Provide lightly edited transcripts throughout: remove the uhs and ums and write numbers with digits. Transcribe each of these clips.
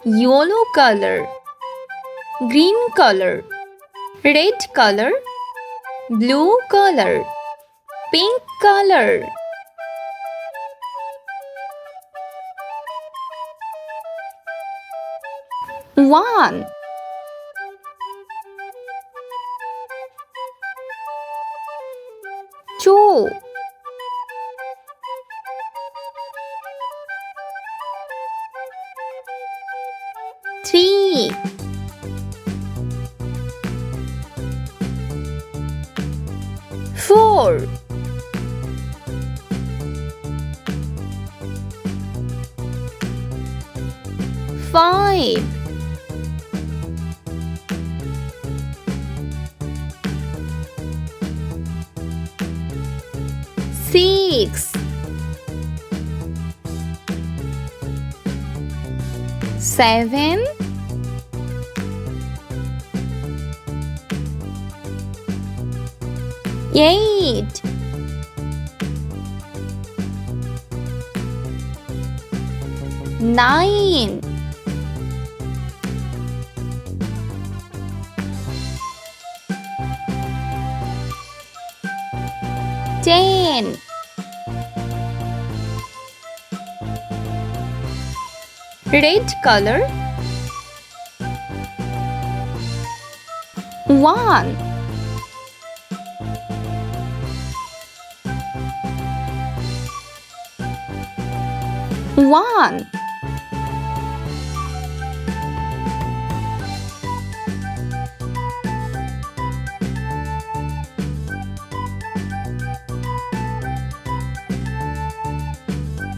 Yellow color, green color, red color, blue color, pink color. One, two, three, four, five, six, seven, eight, nine, 10, 'Red color. 1, 1,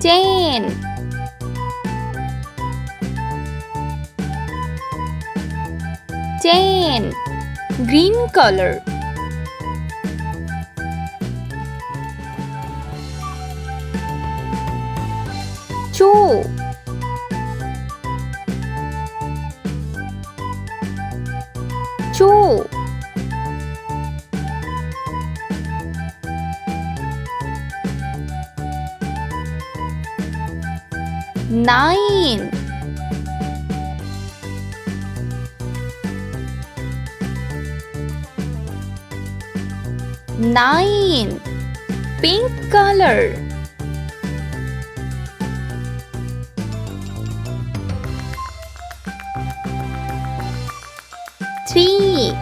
10, 10, green color. 2, 2, 9, 9, pink color. 3,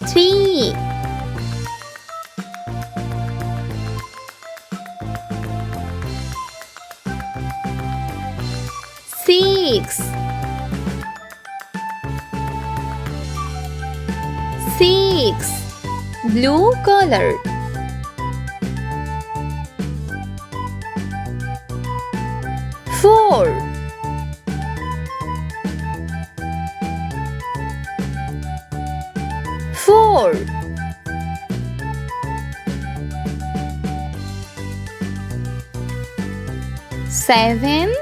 3, 6, 6, blue color. 4, 4, 7,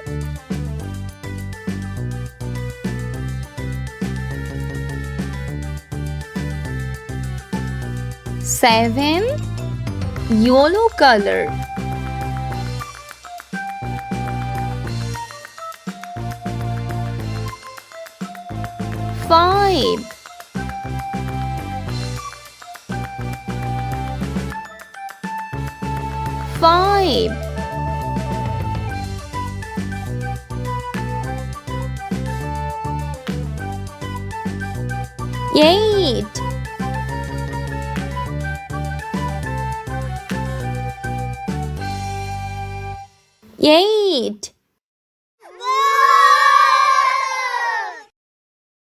7, yellow color. 5, 5, 8, 8,